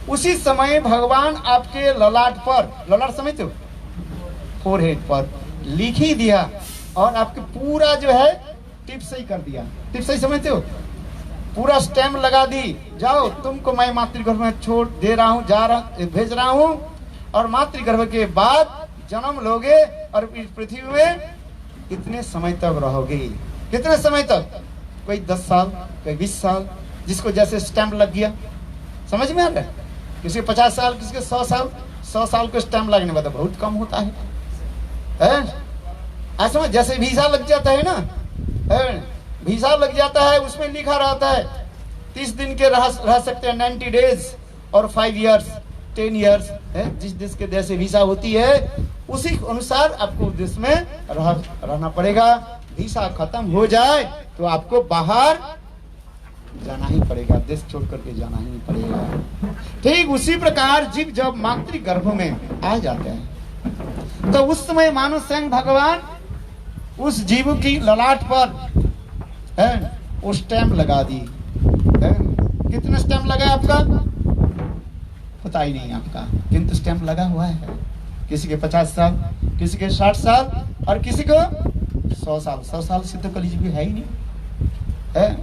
उसी समय भगवान आपके ललाट पर, ललाट समझते हो, फोरहेड पर लिख ही दिया और आपके पूरा जो है टिप सही कर दिया। टिप सही समझते हो? पूरा स्टैम्प लगा दी, जाओ तुमको मैं मातृगर्भ में छोड़ दे रहा हूँ, भेज रहा हूँ, और मातृगर्भ के बाद जन्म लोगे और इस पृथ्वी में इतने समय तक रहोगे। कितने समय तक? कोई 10 साल, कोई 20 साल, जिसको जैसे स्टैम्प लग गया। समझ में आ रहा है? किसी 50 साल, किसी के 100 साल। 100 साल को स्टैम्प लगने बाद बहुत कम होता है। ऐसा जैसे वीजा लग जाता है ना, वीजा लग जाता है, उसमें लिखा रहता है 30 दिन के रह सकते हैं, 90 डेज और 5 इयर्स 10 इयर्स। जिस देश के जैसे वीजा होती है उसी अनुसार आपको देश में रहना पड़ेगा। वीजा खत्म हो जाए तो आपको बाहर जाना ही पड़ेगा, देश छोड़ करके जाना ही पड़ेगा। ठीक उसी प्रकार जीव जब मातृगर्भ में आ जाते हैं तो उस समय मानो स्वयं भगवान उस जीव की ललाट पर वो स्टैम्प लगा दी। कितने स्टैम्प लगा आपका पता ही नहीं आपका, किंतु स्टैम्प लगा हुआ है। किसी के 50 साल, किसी के 60 साल और किसी को 100 साल। 100 साल से तो कलयुग है ही नहीं,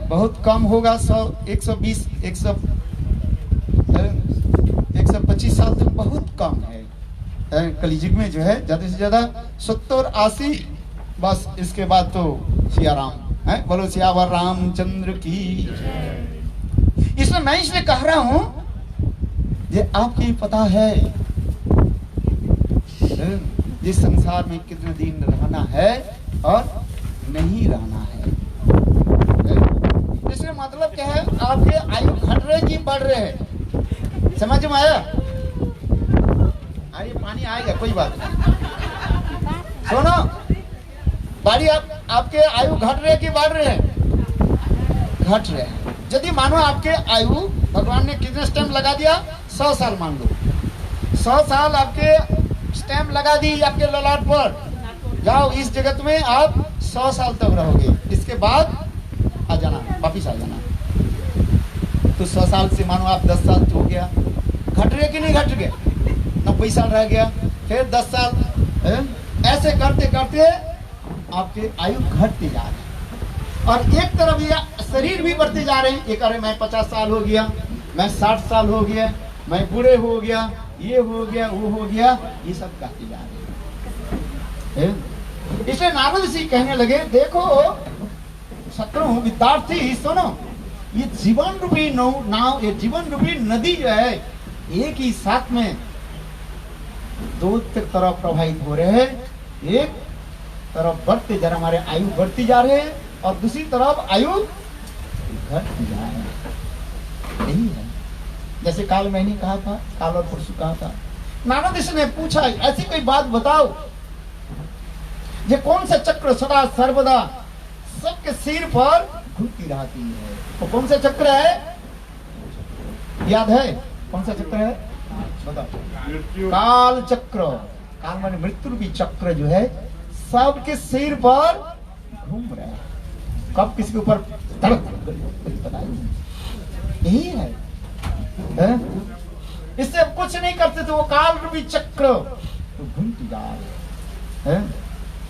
बहुत कम होगा। 100, 120, 125 साल तो बहुत कम है। कलयुग में जो है ज्यादा से ज्यादा 70-80, बस इसके बाद तो सियाराम है। बोलो सियावर रामचंद्र की। इसमें मैं इसलिए कह रहा हूं ये आपकी पता है जिस संसार में कितने दिन रहना है और नहीं रहना है। इसमें मतलब क्या है, आपके आयु घट रहे कि बढ़ रहे हैं? समझ में आया? अरे पानी आएगा, कोई बात नहीं। सुनो, बारी आपके आयु घट रहे कि बढ़ रहे हैं? घट रहे हैं। यदि मानो आपके आयु भगवान ने कितने स्टैम्प लगा दिया? 100 साल मान लो। 100 साल आपके स्टैम्प लगा दी आपके ललाट पर, जाओ इस जगत में आप 100 साल तक रहोगे, इसके बाद आ जाना, वापिस आ जाना। तो 100 साल से मानो आप 10 साल तो हो गया, घट रहे कि नहीं घट गए? 90 साल रह गया, फिर 10 साल, ऐसे करते करते आपके आयु घटती जा रही है। और एक तरफ ये शरीर भी बढ़ते जा रहे हैं। एक अरे मैं 50 साल हो गया, मैं 60 साल हो गया, मैं बूढ़े हो गया, ये हो गया, वो हो गया, ये सब कहते जा रहे हैं। इसलिए नारद ऋषि कहने लगे, देखो शत्रु विद्यार्थी सुनो, ये जीवन रूपी नाव, ये जीवन रूपी नदी जो है एक ही साथ में दो तरफ प्रवाहित हो रहे हैं। एक तरफ बढ़ते जा रहे, हमारे आयु बढ़ती जा रहे हैं, और दूसरी तरफ आयु घटती जा रही है। यही है, जैसे काल मैंने कहा था, काल और परसों कहा था, नारद ऋषि ने पूछा ऐसी कोई बात बताओ ये कौन सा चक्र सदा सर्वदा सबके सिर पर घूमती रहती है। तो कौन सा चक्र है, याद है कौन सा चक्र है, बताओ। काल चक्र, काल माने मृत्यु रूपी चक्र जो है सबके सिर पर घूम रहा है। कब किसी के ऊपर यही है? इससे कुछ नहीं करते थे, वो काल रूपी चक्र तो घूमती जा रही है।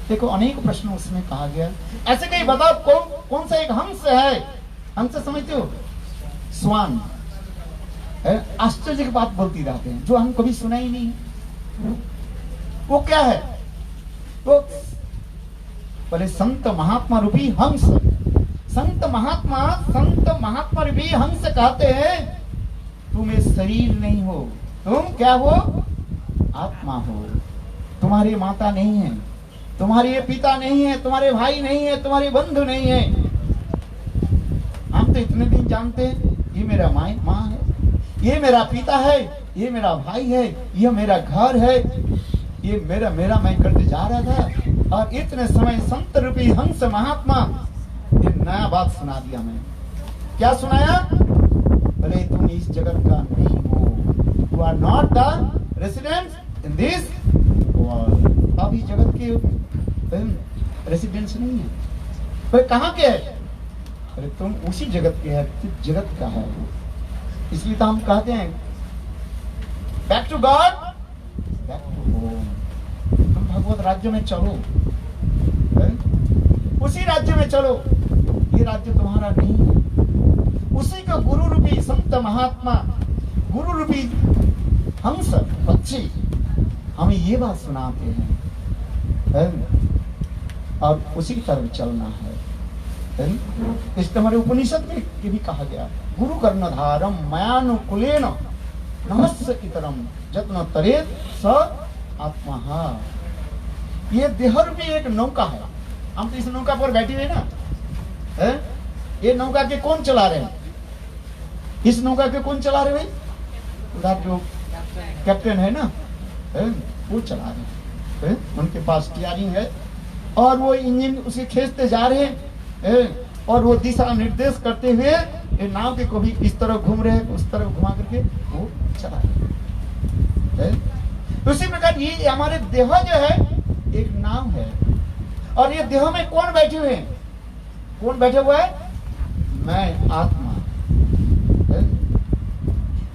देखो अनेक प्रश्न उसमें कहा गया। ऐसे कहीं बताओ कौन सा एक हंस है, हंस समझते हो, स्वान, आश्चर्य की बात बोलती रहते हैं जो हम कभी सुना ही नहीं। वो क्या है, वो बोले संत महात्मा रूपी हंस। संत महात्मा रूपी हंस कहते हैं तुम एक शरीर नहीं हो, तुम क्या हो, आत्मा हो। तुम्हारी माता नहीं है, तुम्हारे पिता नहीं है, तुम्हारे भाई नहीं है, तुम्हारे बंधु नहीं है। हम तो इतने दिन जानते हैं ये मेरा माँ है, ये मेरा पिता है, ये मेरा भाई है, ये मेरा घर है, ये मेरा मैं करते जा रहा था। और इतने समय संत रूपी हंस महात्मा ये नया बात सुना दिया। मैं क्या सुनाया, बोले तुम इस जगत का नहीं हो, you are not the resident in this world. अब इस जगत के रेसिडेंस नहीं है। भाई कहाँ के है, अरे तुम उसी जगत के है, जगत का है। इसलिए तो हम कहते हैं back to God, back to home. तुम भगवत राज्य में चलो, उसी राज्य में चलो, ये राज्य तुम्हारा नहीं है। उसी का गुरु रूपी संत महात्मा, गुरु रूपी हंस बच्चे हमें ये बात सुनाते हैं, और उसी की तरफ चलना है। इसलिए हमारे उपनिषद में ये भी कहा गया, गुरु कर्णधारम मयानुकुलेन नमस्य इतरम जत्न तरेत स आत्मा। ये देह रूपी एक नौका है, हम तो इस नौका पर बैठे हुए ना, है? ये नौका के कौन चला रहे हैं, इस नौका के कौन चला रहे भाई, उधर जो कैप्टन है ना, वो चला रहे हैं, उनके पास स्टीयरिंग है और वो इंजन उसे खींचते जा रहे हैं, और वो दिशा निर्देश करते हुए ये नाव के को भी इस तरफ घूम रहे हैं, उस तरफ घुमा करके वो चला रहे हैं। तो इसी प्रकार ये हमारे देह जो है एक नाव है, और ये देह में कौन बैठे हुए हैं, कौन बैठे हुआ है, मैं आत्मा।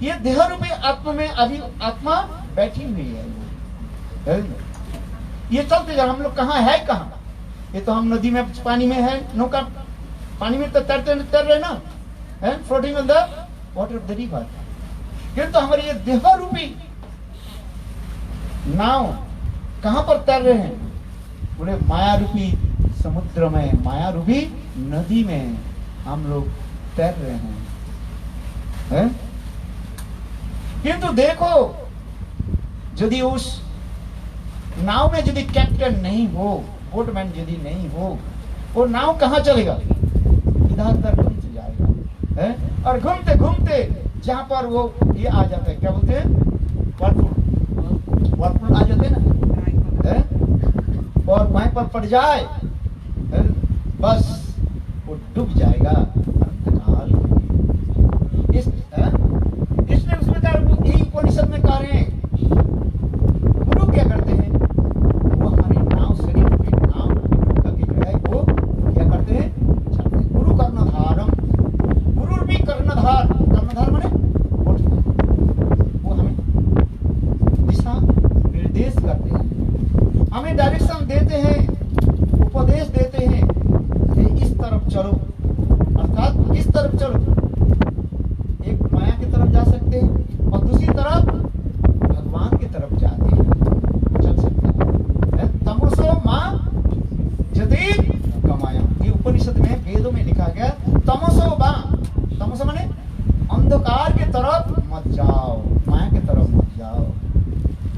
ये देह रूपी आत्मा में अभी आत्मा बैठी हुई है। ये चलते जा, हम लोग कहाँ है, कहाँ, ये तो हम नदी में पानी में है, नौका पानी में तो तैर रहे ना, floating on the water of the river. ये तो हमारे ये देह रूपी नाव कहाँ पर तैर रहे हैं, बोले माया रूपी समुद्र में, माया रूपी नदी में हम लोग तैर रहे हैं। किंतु देखो यदि उस नाव में यदि कैप्टन नहीं हो, बोटमैन यदि नहीं हो, वो नाव कहाँ चलेगा, इधर उधर घूमते जाएगा, और घूमते घूमते जहां पर वो ये आ जाता है, क्या बोलते हैं, वर्लपुल आ जाते हैं ना, और वहीं पर पड़ जाए, बस वो डूब जाएगा अंतकाल। इसलिए उसमें यही उपनिषद में कह रहे हैं, गुरु क्या करते हैं, वो हमारे नाव, शरीर की नाव जो है वो क्या करते हैं, चलते हैं। गुरु कर्णधारम, गुरु भी कर्णधार, कर्णधार माने वो हमें दिशा निर्देश करते हैं, हमें डायरेक्शन देते हैं, उपदेश देते हैं, इस तरफ चलो, अर्थात इस तरफ चलो। एक माया की तरफ जा सकते हैं और दूसरी तरफ भगवान की तरफ जाते हैं, चल सकते हैं। तमसो मां यदि कमाया, ये उपनिषद में वेदों में लिखा गया, तमसो मां,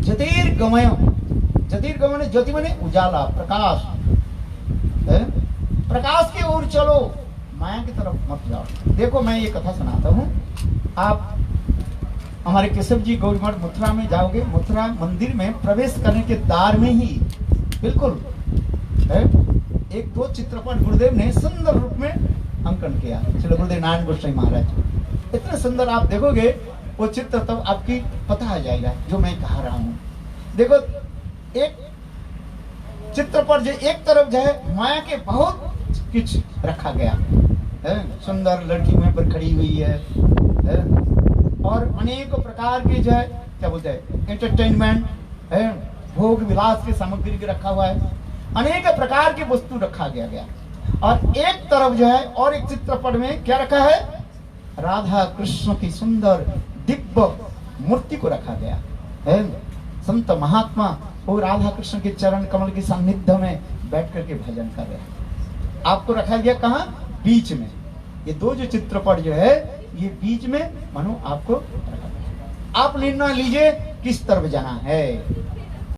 ज्योतिर्गमय, ज्योतिर्गमय ज्योति माने उजाला, प्रकाश है? प्रकाश की ओर चलो, माया की तरफ मत जाओ। देखो मैं ये कथा सुनाता हूँ, आप हमारे केशव जी गौरी मठ मथुरा में जाओगे, मथुरा मंदिर में प्रवेश करने के द्वार में ही बिल्कुल है एक दो चित्रपट गुरुदेव ने सुंदर रूप में अंकन किया, श्री गुरुदेव नारायण गोस्वामी महाराज। इतने सुंदर आप देखोगे वो चित्र, तब आपकी पता आ जाएगा जो मैं कह रहा हूँ। देखो एक चित्र पर जो एक तरफ जो है माया के बहुत कुछ रखा गया है, सुंदर लड़की वहां पर खड़ी हुई है और अनेक प्रकार के जो है क्या बोलते हैं एंटरटेनमेंट है, भोग विलास की सामग्री के रखा हुआ है, अनेक प्रकार की वस्तु रखा गया। और एक तरफ जो है और एक चित्रपट में क्या रखा है, राधा कृष्ण की सुंदर दिव्य मूर्ति को रखा गया है। संत महात्मा वो राधा कृष्ण के चरण कमल के सानिध्य में बैठ करके भजन कर रहे हैं। आपको रखा गया कहाँ, बीच में। ये दो जो चित्रपट जो है ये बीच में मानो आपको रखा गया। आप निर्णय लीजिए किस तरफ जाना है।